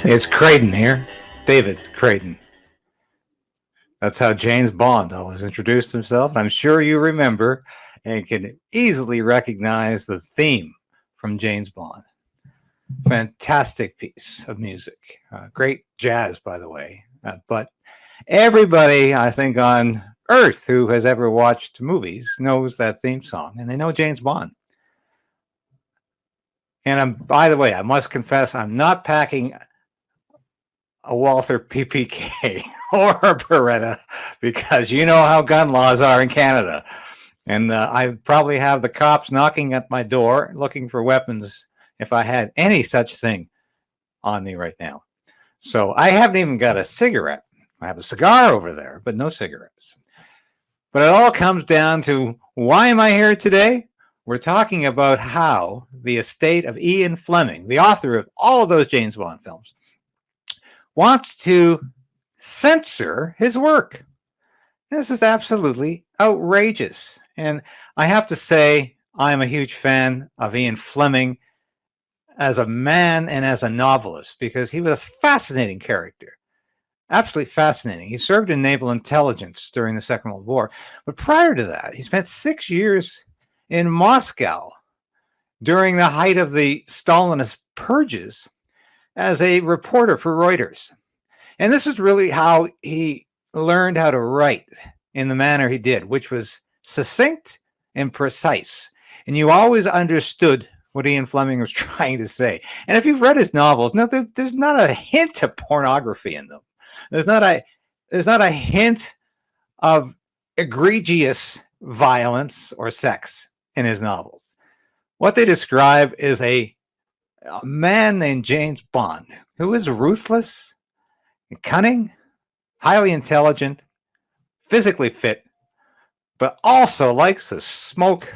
It's Krayden here, David Krayden. That's how James Bond always introduced himself. I'm sure you remember and can easily recognize the theme from James Bond. Fantastic piece of music. Great jazz, by the way. But everybody, I think, on Earth who has ever watched movies knows that theme song, and they know James Bond. And by the way, I must confess, I'm not packing a Walther PPK or a Beretta because you know how gun laws are in Canada. And I probably have the cops knocking at my door looking for weapons if I had any such thing on me right now. So I haven't even got a cigarette. I have a cigar over there, but no cigarettes. But it all comes down to why am I here today? We're talking about how the estate of Ian Fleming, the author of all of those James Bond films, wants to censor his work. This is absolutely outrageous. And I have to say, I'm a huge fan of Ian Fleming as a man and as a novelist because he was a fascinating character. Absolutely fascinating. He served in naval intelligence during the Second World War. But prior to that, he spent 6 years in Moscow during the height of the Stalinist purges as a reporter for Reuters. And this is really how he learned how to write in the manner he did, which was succinct and precise. And you always understood what Ian Fleming was trying to say. And if you've read his novels, no, there's not a hint of pornography in them. There's not a hint of egregious violence or sex in his novels. What they describe is a man named James Bond who is ruthless, cunning, highly intelligent, physically fit, but also likes to smoke,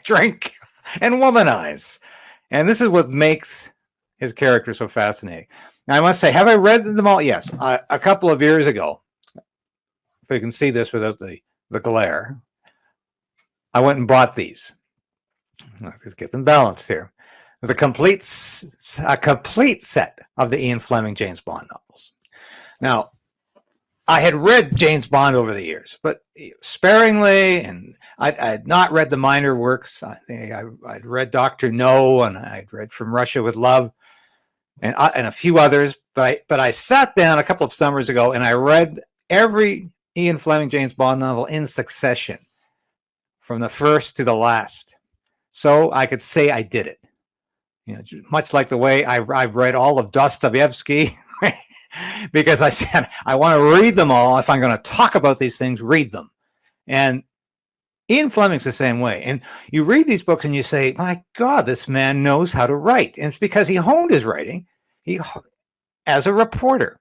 drink, and womanize. And this is what makes his character so fascinating. Now, I must say, have I read them all? Yes. A couple of years ago, if you can see this without the glare, I went and bought these. Let's get them balanced here. A complete set of the Ian Fleming James Bond novels. Now, I had read James Bond over the years, but sparingly, and I had not read the minor works. I think I'd read Dr. No, and I'd read From Russia with Love, and a few others. But I sat down a couple of summers ago and I read every Ian Fleming James Bond novel in succession, from the first to the last, so I could say I did it. You know, much like the way I've read all of Dostoevsky, because I said I want to read them all. If I'm going to talk about these things, read them. And Ian Fleming's the same way. And you read these books and you say, my God, this man knows how to write. And it's because he honed his writing as a reporter.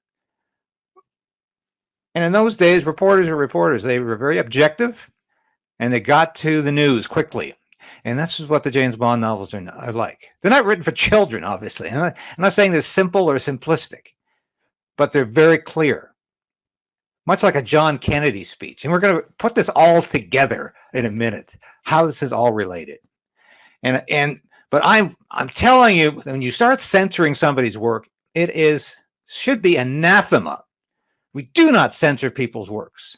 And in those days, reporters are reporters. They were very objective, and they got to the news quickly. And this is what the James Bond novels are like. They're not written for children, obviously. I'm not saying they're simple or simplistic, but they're very but much like a John Kennedy speech. And we're going to put this all together in a minute, how this is all related. But I'm telling you, when you start censoring somebody's work, should be anathema. We do not censor people's works.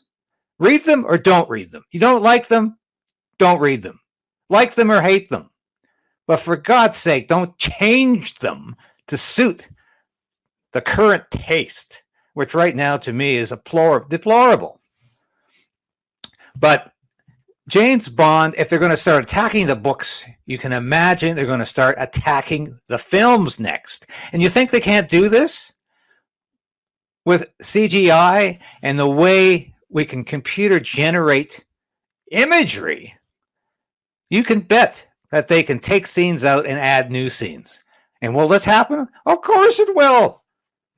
Read them or don't read them. You don't like them, don't read them. Like them or hate them. But for God's sake, don't change them to suit the current taste, which right now to me is deplorable. But James Bond, if they're going to start attacking the books, you can imagine they're going to start attacking the films next. And you think they can't do this? With CGI and the way we can computer generate imagery, you can bet that they can take scenes out and add new scenes. And will this happen? Of course it will.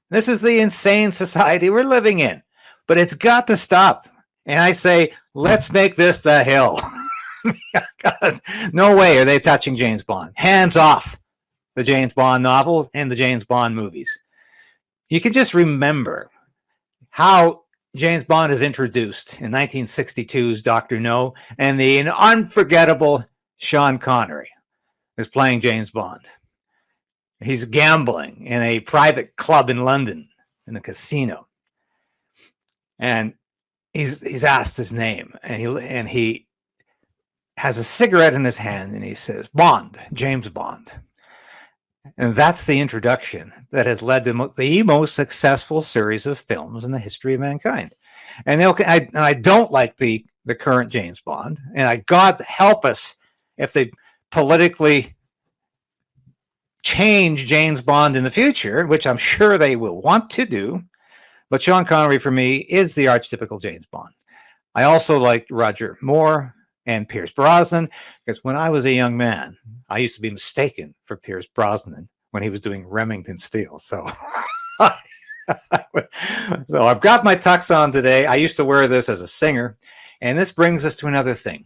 This is the insane society we're living in. But it's got to stop. And I say, let's make this the hill. Because no way are they touching James Bond. Hands off the James Bond novels and the James Bond movies. You can just remember how James Bond is introduced in 1962's Dr. No, and the unforgettable Sean Connery is playing James Bond. He's gambling in a private club in London, in a casino. And he's asked his name, and he has a cigarette in his hand, and he says, Bond, James Bond. And that's the introduction that has led to the most successful series of films in the history of mankind. And I don't like the current James Bond, and God help us if they politically change James Bond in the future, which I'm sure they will want to do. But Sean Connery, for me, is the archetypical James Bond. I also liked Roger Moore and Pierce Brosnan, because when I was a young man, I used to be mistaken for Pierce Brosnan when he was doing Remington Steele. So, so I've got my tux on today. I used to wear this as a singer. And this brings us to another thing.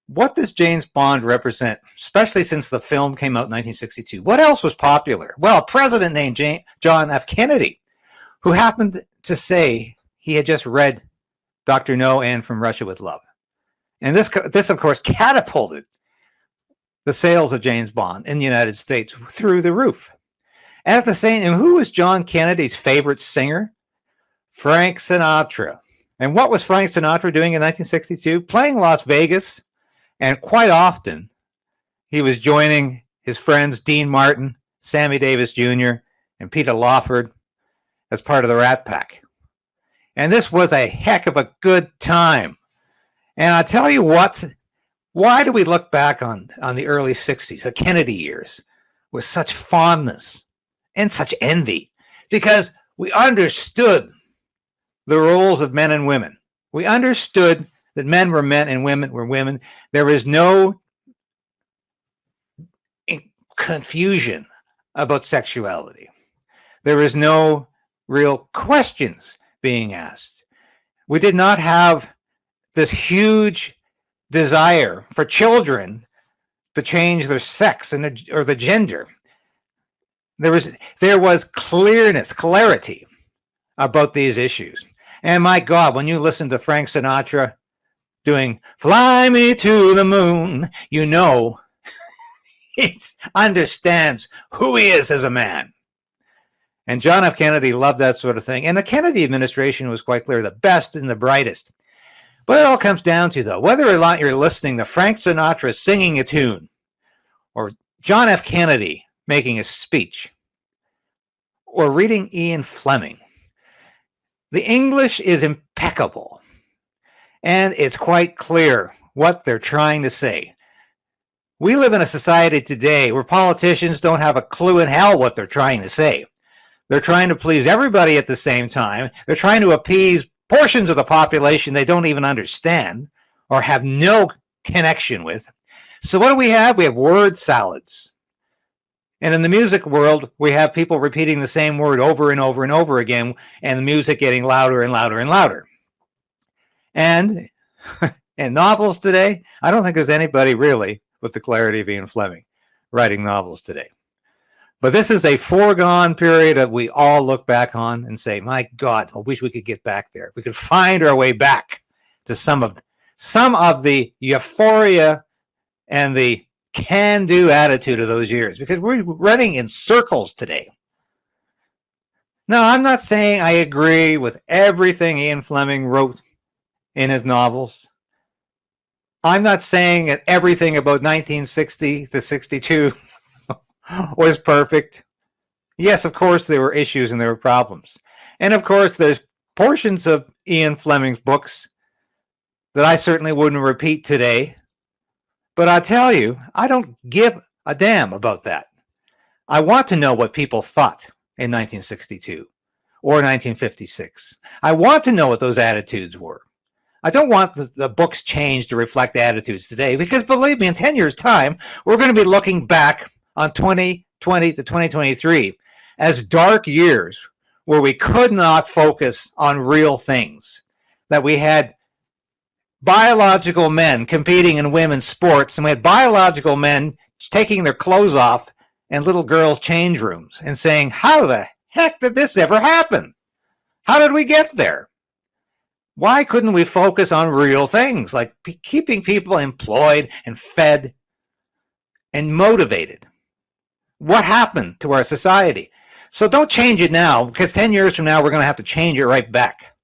What does James Bond represent, especially since the film came out in 1962? What else was popular? Well, a president named John F. Kennedy, who happened to say he had just read Dr. No and From Russia with Love. And this, of course, catapulted the sales of James Bond in the United States through the roof. And at the same time, who was John Kennedy's favorite singer? Frank Sinatra. And what was Frank Sinatra doing in 1962? Playing Las Vegas. And quite often, he was joining his friends Dean Martin, Sammy Davis Jr., and Peter Lawford as part of the Rat Pack. And this was a heck of a good time. And I tell you what, why do we look back on the early 60s, the Kennedy years, with such fondness and such envy? Because we understood the roles of men and women. We understood that men were men and women were women. There was no confusion about sexuality. There was no real questions being asked. We did not have this huge desire for children to change their sex or the gender. There was clarity about these issues. And my God, when you listen to Frank Sinatra doing Fly Me to the Moon, you know he understands who he is as a man. And John F. Kennedy loved that sort of thing. And the Kennedy administration was quite clear, the best and the brightest. But it all comes down to, though, whether or not you're listening to Frank Sinatra singing a tune or John F. Kennedy making a speech or reading Ian Fleming, the English is impeccable. And it's quite clear what they're trying to say. We live in a society today where politicians don't have a clue in hell what they're trying to say. They're trying to please everybody at the same time. They're trying to appease portions of the population they don't even understand or have no connection with. So what do we have? We have word salads. And in the music world, we have people repeating the same word over and over and over again, and the music getting louder and louder and louder. And in novels today, I don't think there's anybody really with the clarity of Ian Fleming writing novels today. But this is a foregone period that we all look back on and say, my God, I wish we could get back there. We could find our way back to some of the euphoria and the can-do attitude of those years, because we're running in circles today. Now, I'm not saying I agree with everything Ian Fleming wrote in his novels. I'm not saying that everything about 1960 to 62 was perfect. Yes, of course, there were issues and there were problems. And of course, there's portions of Ian Fleming's books that I certainly wouldn't repeat today. But I tell you, I don't give a damn about that. I want to know what people thought in 1962 or 1956. I want to know what those attitudes were. I don't want the books changed to reflect attitudes today, because believe me, in 10 years' time, we're going to be looking back on 2020 to 2023 as dark years where we could not focus on real things, that we had biological men competing in women's sports, and we had biological men taking their clothes off in little girls' change rooms and saying, how the heck did this ever happen? How did we get there? Why couldn't we focus on real things like keeping people employed and fed and motivated? What happened to our society? So don't change it now, because 10 years from now, we're going to have to change it right back.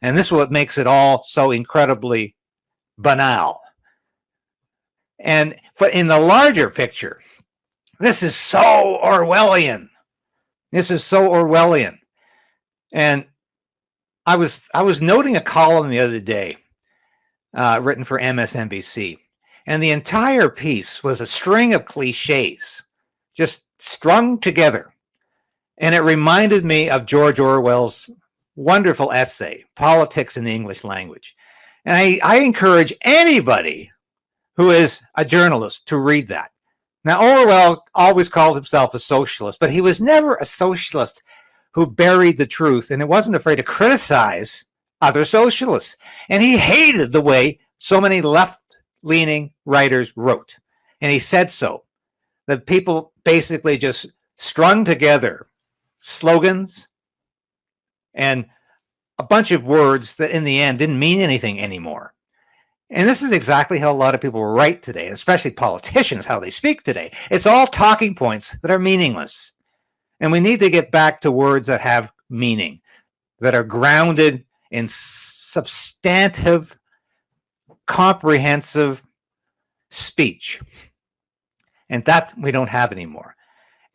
And this is what makes it all so incredibly banal. And in the larger picture, this is so Orwellian. This is so Orwellian. And I was noting a column the other day written for MSNBC. And the entire piece was a string of cliches just strung together. And it reminded me of George Orwell's wonderful essay, Politics in the English Language. And I encourage anybody who is a journalist to read that. Now, Orwell always called himself a socialist, but he was never a socialist who buried the truth and wasn't afraid to criticize other socialists. And he hated the way so many left-leaning writers wrote. And he said so, that people basically just strung together slogans and a bunch of words that in the end didn't mean anything anymore. And this is exactly how a lot of people write today, especially politicians, how they speak today. It's all talking points that are meaningless. And we need to get back to words that have meaning, that are grounded in substantive, comprehensive speech. And that we don't have anymore.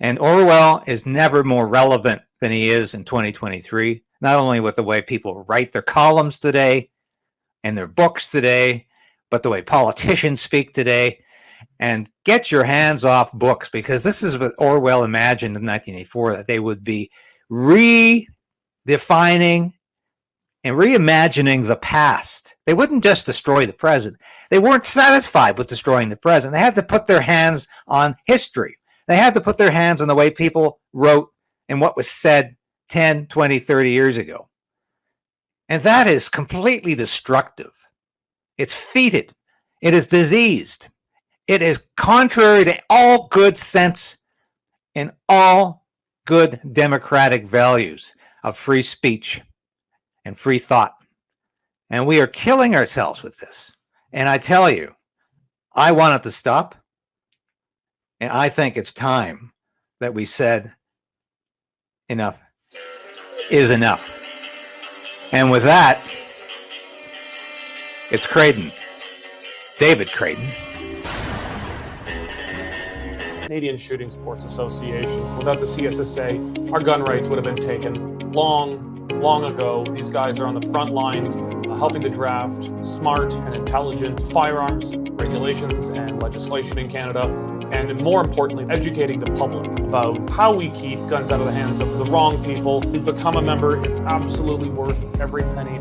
And Orwell is never more relevant than he is in 2023, not only with the way people write their columns today and their books today, but the way politicians speak today. And get your hands off books, because this is what Orwell imagined in 1984, that they would be redefining and reimagining the past. They wouldn't just destroy the present. They weren't satisfied with destroying the present. They had to put their hands on history. They had to put their hands on the way people wrote and what was said 10, 20, 30 years ago. And that is completely destructive. It's fetid. It is diseased. It is contrary to all good sense and all good democratic values of free speech and free thought. And we are killing ourselves with this. And I tell you, I want it to stop. And I think it's time that we said enough is enough. And with that, it's Krayden, David Krayden. Canadian Shooting Sports Association. Without the CSSA, our gun rights would have been taken long ago. These guys are on the front lines helping to draft smart and intelligent firearms regulations and legislation in Canada, and more importantly, educating the public about how we keep guns out of the hands of the wrong people. To become a member, it's absolutely worth every penny.